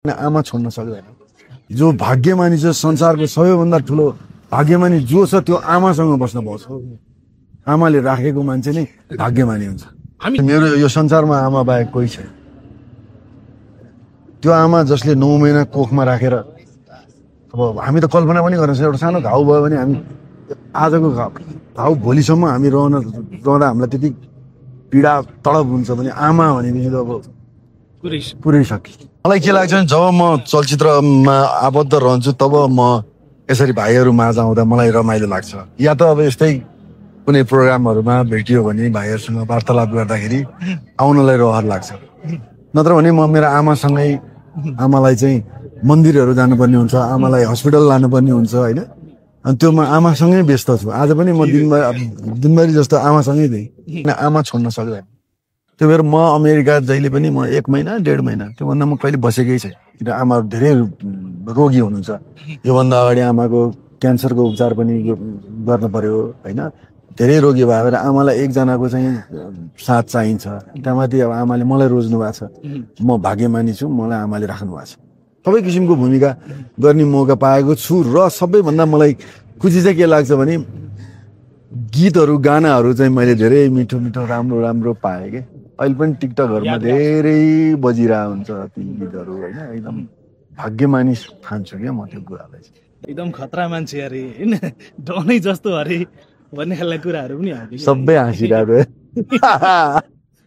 आमा छोड्न सक्दैन। जो भाग्यमानी छ संसारको सबैभन्दा ठुलो भाग्यमानी जो छ त्यो आमासँग बस्न पाउँछ। आमाले राखेको मान्छे नै भाग्यमानी हुन्छ। मेरो यो संसारमा आमा बाहेक कोही छैन। त्यो आमा जसले 9 महिना कोखमा राखेर अब हामी त कल्पना पनि गर्न सक्छौँ एउटा सानो घाउ भयो भने हामी आजको घाउ भोलिसम्म हामी रहँदा हामीलाई त्यति पीडा तडप हुन्छ भने आमा भनेपछि त अब पुरै सकियो। मलाई के लाग्छ भने जब म चलचित्रमा आबद्ध रहन्छु तब म यसरी भाइहरू माझ आउँदा मलाई रमाइलो लाग्छ। या त अब यस्तै कुनै प्रोग्रामहरूमा भेटियो भने भाइहरूसँग वार्तालाप गर्दाखेरि आउनलाई रहर लाग्छ। नत्र भने म मेरो आमासँगै आमालाई चाहिँ मन्दिरहरू जानुपर्ने हुन्छ, आमालाई हस्पिटल लानुपर्ने हुन्छ होइन। अनि त्यो म आमासँगै व्यस्त छु। आज पनि म दिनभरि जस्तो आमासँगै थिएँ। आमा छोड्न सक्दैन। त्यो भएर म अमेरिका जहिले पनि म 1 महिना 1.5 महिना त्योभन्दा म कहिले बसेकै छैन। किन आमाहरू धेरै रोगी हुनुहुन्छ। योभन्दा अगाडि आमाको क्यान्सरको उपचार पनि गर्न पर्यो होइन। धेरै रोगी भएर आमालाई एकजनाको चाहिँ साथ चाहिन्छ। त्यहाँमाथि अब आमाले मलाई रोज्नु भएको छ। म भाग्यमानी छु, मलाई आमाले राख्नु भएको छ। सबै किसिमको भूमिका गर्ने मौका पाएको छु र सबैभन्दा मलाई खुसी चाहिँ के लाग्छ भने गीतहरू गानाहरू चाहिँ मैले धेरै मिठो मिठो राम्रो राम्रो पाएँ कि अहिले पनि टिकटकहरूमा धेरै बजिरहेको हुन्छ ती गीतहरू होइन। एकदम भाग्यमानी ठान्छु क्या म त्यो कुरालाई चाहिँ। एकदम खतरा मान्छे अरे होइन, डनै जस्तो अरे भन्ने खालको कुराहरू पनि सबै हाँसिरहेको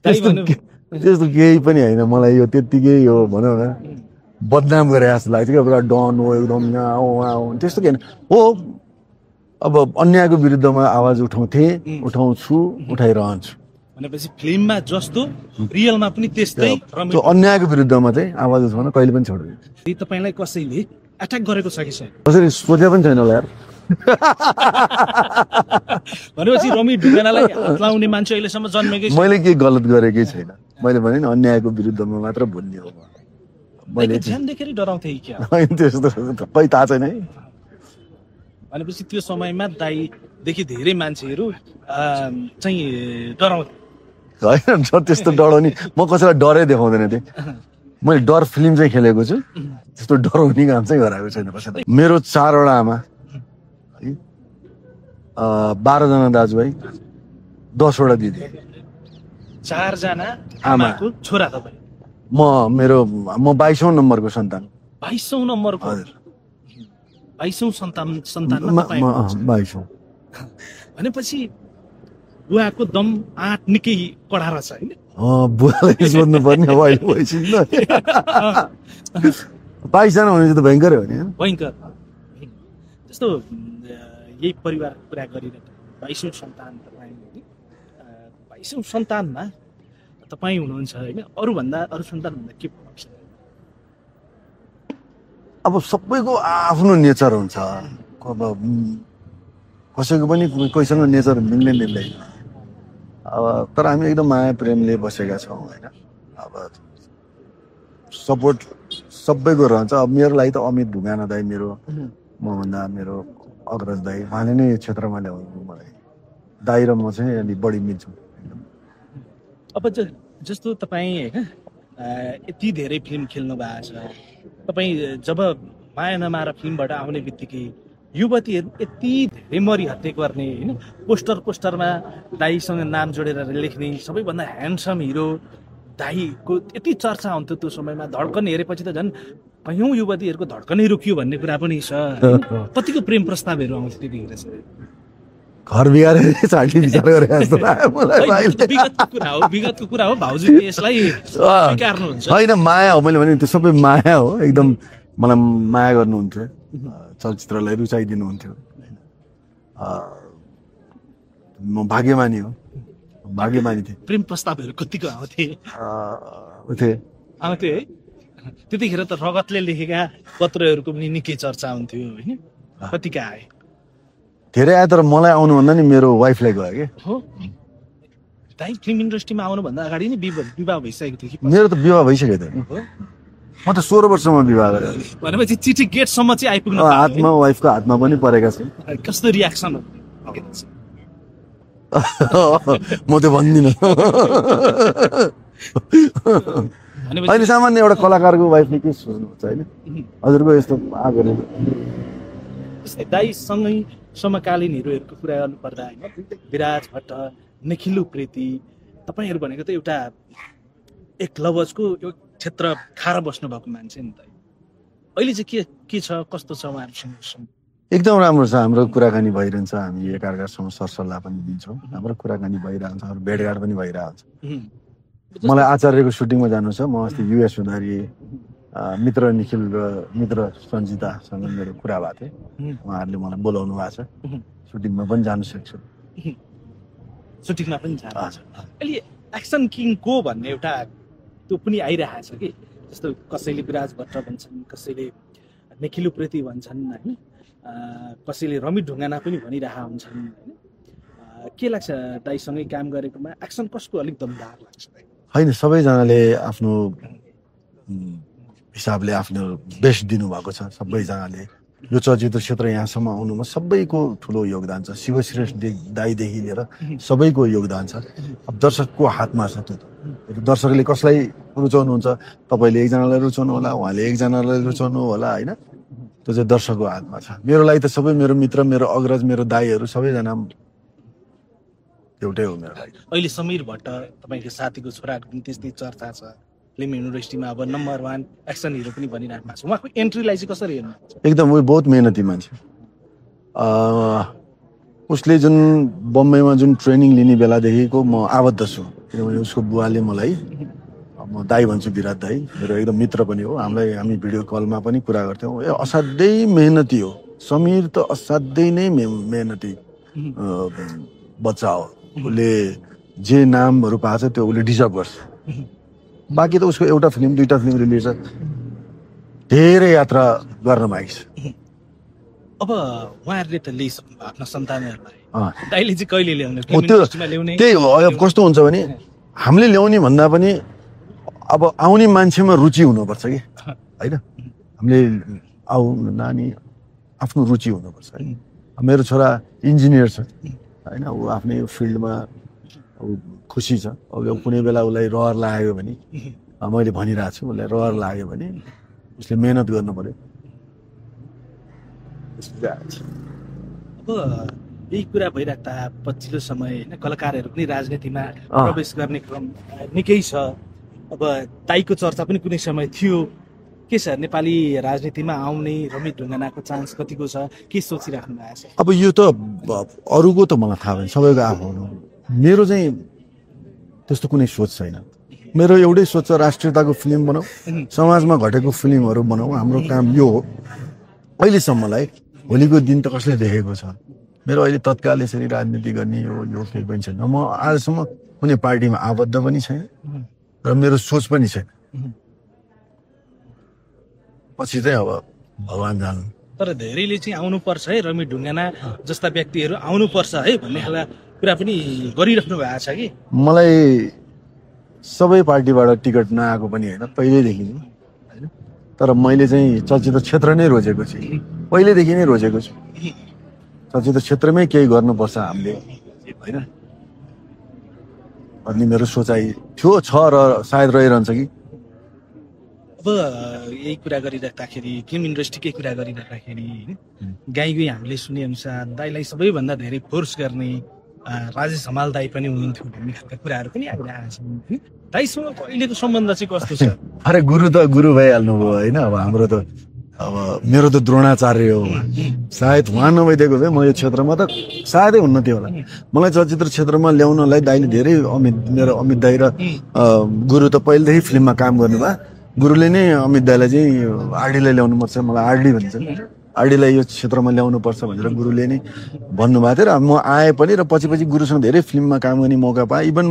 त्यस्तो केही पनि होइन। मलाई यो त्यत्तिकै यो भनौँ न बदनाम गरे जस्तो लाग्छ क्या। पुरा डन हो एकदम त्यस्तो के हो। अब अन्यायको विरुद्धमा आवाज उठाउँछु उठाइरहन्छु। भनेपछि फिल्ममा जस्तो रियलमा पनि त्यस्तै त्यो अन्यायको विरुद्धमा चाहिँ आवाज उठाउन कहिले पनि छोड्दैन। तपाईलाई कसैले अट्याक गरेको छ कि छैन? कसरी सोचे पनि छैन होला यार। भनेपछि रमी ढुङ्गानालाई हात लाउने मान्छे अहिलेसम्म जन्मेकै छैन। मैले केही गलत गरेकै छैन। मैले भने नि अन्यायको विरुद्धमा मात्र बोल्ने हो। मैले ध्यान देखेर डराउँथे क्या? त्यस्तो खै थाहा छैन है। भनेपछि त्यो समयमा दाइदेखि धेरै मान्छेहरू चाहिँ डराउँथे होइन। त्यस्तो डराउने म कसैलाई डरै देखाउँदैन थिएँ। मैले डर फिल्म चाहिँ खेलेको छु। त्यस्तो डराउने काम चाहिँ गराएको छैन कसैलाई। मेरो 4 वटा आमा, 12 जना दाजुभाइ, 10 वटा दिदी, 4 जना आमाको छोरा तपाईँ। म 22औं नम्बरको सन्तान। 22औं नम्बरको? हजुर 22औं सन्तान 22औं। भनेपछि बुवाको दम आँट निकै कडा रहेछ होइन? बुवालाई सोध्नु पर्ने अब अहिले भइसक्यो। 22 जना भने त भयङ्कर हो नि। भयङ्कर। त्यस्तो यही परिवारको कुरा गरिरहेको 22औं सन्तान तपाईँ, 22औं सन्तानमा तपाईँ हुनुहुन्छ होइन। अरू सन्तानभन्दा के फरक छ? अब सबैको आफ्नो नेचर हुन्छ। अब कसैको पनि कोहीसँग नेचर मिल्दैन। अब तर हामी एकदम माया प्रेमले बसेका छौँ होइन। अब सपोर्ट सबैको रहन्छ। अब मेरो लागि त अमित ढुङ्गाना दाइ मेरो मभन्दा मेरो अग्रज दाइ उहाँले नै यो क्षेत्रमा ल्याउनु मलाई। दाइ र म चाहिँ अलि बढी मिल्छौँ। अब जस्तो तपाईँ होइन यति धेरै फिल्म खेल्नु भएको छ। तपाईँ जब माया नमार फिल्मबाट आउने बित्तिकै युवतीहरू यति धेरै मरिहत्ते गर्ने होइन, पोस्टरमा दाईसँग नाम जोडेर लेख्ने सबैभन्दा ह्यान्डसम हिरो दाईको यति चर्चा हुन्थ्यो त्यो समयमा। धड्कन हेरेपछि त झन् कयौँ युवतीहरूको धड्कनै रोकियो भन्ने कुरा पनि छ। कतिको प्रेम प्रस्तावहरू आउँथ्यो त्यतिखेर चाहिँ? घर बिगारेर छाड्ने विचार गरे जस्तो लाग्यो मलाई। विगतको कुरा हो भाउजूले यसलाई स्वीकार्नुहुन्छ? होइन, माया हो। मैले भने त्यो सबै माया हो। एकदम मलाई माया गर्नुहुन्थ्यो, चलचित्रलाई रुचाइदिनुहुन्थ्यो। म भाग्यमानी हो, भाग्यमानी थिएँ। प्रेम प्रस्तावहरू कतिको आउँथे है? त्यतिखेर त रगतले लेखेका पत्रहरूको पनि निकै चर्चा हुन्थ्यो होइन? कतिका आए? धेरै आयो तर मलाई आउनुभन्दा नि मेरो वाइफलाई गयो कि। हो, दाइ फिल्म इन्डस्ट्रीमा आउनुभन्दा अगाडि नै विवाह भइसकेको थियो कि? मेरो त विवाह भइसकेको थियो। म त 16 वर्षमा विवाह गरेँ। भनेपछि चिठी गेटसम्म चाहिँ आइपुग्नु हातमा, वाइफको हातमा पनि परेका छन्। कस्तो रियाक्सन हो? म त भन्दिनँ। अहिले सामान्य एउटा कलाकारको वाइफले के सोच्नुहुन्छ होइन हजुरको यस्तो आगोले दाईसँगै समकालीन हिरोहरूको कुरा गर्नुपर्दा होइन विराज भट्ट निखिल उप्रेती तपाईँहरू भनेको त एउटा एक लवजको यो क्षेत्र खाएर बस्नुभएको मान्छे नि त अहिले चाहिँ के छ कस्तो छ उहाँहरूसँग एकदम राम्रो छ हाम्रो कुराकानी भइरहन्छ हामी एकअर्कासँग सरसल्लाह पनि दिन्छौँ हाम्रो कुराकानी भइरहन्छ भेटघाट पनि भइरहन्छ मलाई आचार्यको सुटिङमा जानु छ म अस्ति युएस हुँदाखेरि मित्र निखिल र मित्र सञ्जितासँग मेरो कुरा भएको थियो उहाँहरूले मलाई बोलाउनु भएको छ सुटिङमा पनि जानु सक्छु सुटिङमा पनि जान्छ अहिले एक्सन किङ को भन्ने एउटा त्यो पनि आइरहेको छ कि जस्तो कसैले विराज भट्ट भन्छन् कसैले निखिल उप्रेती भन्छन् होइन कसैले रमित ढुङ्गाना पनि भनिरहेका हुन्छन् होइन के लाग्छ दाईसँगै काम गरेकोमा एक्सन कसको अलिक दमदार लाग्छ होइन सबैजनाले आफ्नो हिसाबले आफ्नो बेस्ट दिनुभएको छ सबैजनाले यो चलचित्र क्षेत्र यहाँसम्म आउनुमा सबैको ठुलो योगदान छ शिवश्रेष्ठ दाईदेखि लिएर सबैको योगदान छ अब दर्शकको हातमा छ त्यो दर्शकले कसलाई रुचाउनुहुन्छ तपाईँले एकजनालाई रुचाउनु होला उहाँले एकजनालाई रुचाउनु होला होइन त्यो चाहिँ दर्शकको हातमा छ मेरो लागि त सबै मेरो मित्र मेरो अग्रज मेरो दाईहरू सबैजना एउटै हो मेरो लागि अहिले समीर भट्ट तपाईँको साथीको छोराहरूको पनि त्यस्तै चर्चा छ फिल्म युनिभर्सिटीमा अब नम्बर 1 एक्सन हिरो पनि भनिराख्नु भएको छ उहाँको एन्ट्रीलाई चाहिँ कसरी हेर्नु एकदम ऊ बहुत मेहनती मान्छे उसले जुन बम्बईमा जुन ट्रेनिङ लिने बेलादेखिको म आबद्ध छु किनभने उसको बुवाले मलाई म दाई भन्छु विराट दाई मेरो एकदम मित्र पनि हो हामी भिडियो कलमा पनि कुरा गर्थ्यौँ असाध्यै मेहनती हो समीर त असाध्यै नै मेहनती बच्चा हो उसले जे नामहरू पाएको छ त्यो उसले डिजर्भ गर्छ बाँकी त उसको एउटा फिल्म दुईटा फिल्म रिलिज छ धेरै यात्रा गर्न बाँकी छ अब उहाँहरूले त ल्याइसक्नु आफ्नो सन्तानहरूलाई दाइले चाहिँ कहिले ल्याउने त्यही हो अब कस्तो हुन्छ भने हामीले ल्याउने भन्दा पनि अब आउने मान्छेमा रुचि हुनुपर्छ कि होइन हामीले नानी आफ्नो रुचि हुनुपर्छ मेरो छोरा इन्जिनियर छ होइन ऊ आफ्नै फिल्डमा खुसी छ अब कुनै बेला उसलाई रहर लाग्यो भने मैले भनिरहेको छु उसलाई रहर लाग्यो भने उसले मेहनत गर्नु पर्यो अब यही कुरा भइराख्दा पछिल्लो समय होइन कलाकारहरू पनि राजनीतिमा प्रवेश गर्ने क्रम निकै छ अब दाइको चर्चा पनि कुनै समय थियो के छ नेपाली राजनीतिमा आउने रमित ढुङ्गानाको चान्स कतिको छ के सोचिराख्नु भएको छ अब यो त अरूको त मलाई थाहा भएन सबैको आफ्नो मेरो चाहिँ त्यस्तो कुनै सोच छैन मेरो एउटै सोच छ राष्ट्रियताको फिल्म बनाऊ समाजमा घटेको फिल्महरू बनाऊ हाम्रो काम यो हो अहिलेसम्मलाई भोलिको दिन त कसले देखेको छ मेरो अहिले तत्काल यसरी राजनीति गर्ने यो केही पनि छैन म आजसम्म कुनै पार्टीमा आबद्ध पनि छैन र मेरो सोच पनि छैन पछि चाहिँ अब भगवान जानु तर धेरैले चाहिँ आउनुपर्छ है रमित ढुङ्गाना जस्ता व्यक्तिहरू आउनुपर्छ है भन्ने खालको कुरा पनि गरिराख्नु भएको छ कि मलाई सबै पार्टीबाट टिकट नआएको पनि होइन पहिल्यैदेखि नै होइन तर मैले चाहिँ चलचित्र क्षेत्र नै रोजेको छु पहिल्यैदेखि नै रोजेको छु चलचित्र क्षेत्रमै केही गर्नुपर्छ हामीले होइन भन्ने मेरो सोचाइ थियो छ र सायद रहिरहन्छ कि अब यही कुरा गरिराख्दाखेरि फिल्म इन्डस्ट्रीकै कुरा गरिराख्दाखेरि गाईगुई हामीले सुने अनुसार दाइलाई सबैभन्दा धेरै फोर्स गर्ने राजेश हमाल दाई पनि हुनुहुन्थ्यो भन्ने खालका कुराहरू पनि आइरहेको छ दाइसँग अहिलेको सम्बन्ध चाहिँ कस्तो छ अरे गुरु भइहाल्नु भयो होइन अब हाम्रो त अब मेरो त द्रोणाचार्य हो सायद उहाँ नभइदिएको भए म यो क्षेत्रमा त सायदै हुन्न थियो होला मलाई चलचित्र क्षेत्रमा ल्याउनलाई दाइले धेरै मेरो अमित दाई र गुरु त पहिलेदेखि फिल्ममा काम गर्नुभयो गुरुले नै अमित दाईलाई चाहिँ आरडीलाई ल्याउनुपर्छ मलाई आरडी भन्छ आरडीलाई यो क्षेत्रमा ल्याउनुपर्छ भनेर गुरुले नै भन्नुभएको थियो र म आएँ पनि र पछि गुरुसँग धेरै फिल्ममा काम गर्ने मौका पाएँ इभन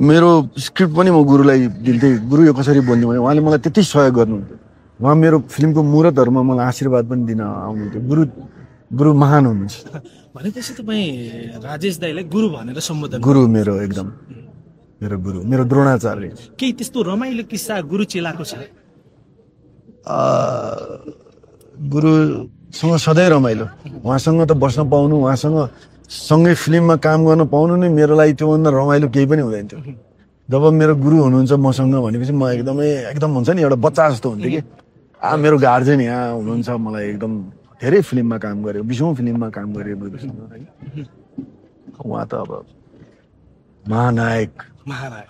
मेरो स्क्रिप्ट पनि म गुरुलाई दिन्थेँ गुरु यो कसरी बोल्ने भने उहाँले मलाई त्यति सहयोग गर्नुहुन्थ्यो उहाँ मेरो फिल्मको मुहूर्तहरूमा मलाई आशीर्वाद पनि दिन आउनुहुन्थ्यो गुरु महान हुनुहुन्छ भनेपछि तपाईँ राजेश दाईलाई गुरु भनेर सम्बोधन गुरु मेरो एकदम मेरो गुरु मेरो द्रोणाचार्य केही त्यस्तो रमाइलो किस्सा गुरु चेलाको छ गुरुसँग सधैँ रमाइलो उहाँसँग त बस्न पाउनु उहाँसँग सँगै फिल्ममा काम गर्न पाउनु नै मेरो लागि त्योभन्दा रमाइलो केही पनि हुँदैन थियो जब मेरो गुरु हुनुहुन्छ मसँग भनेपछि म एकदम हुन्छ नि एउटा बच्चा जस्तो हुन्थ्यो कि मेरो गार्जेन यहाँ हुनुहुन्छ मलाई एकदम धेरै फिल्ममा काम गर्यो 20औं फिल्ममा काम गर्यो उहाँ त अब महानायक महाराज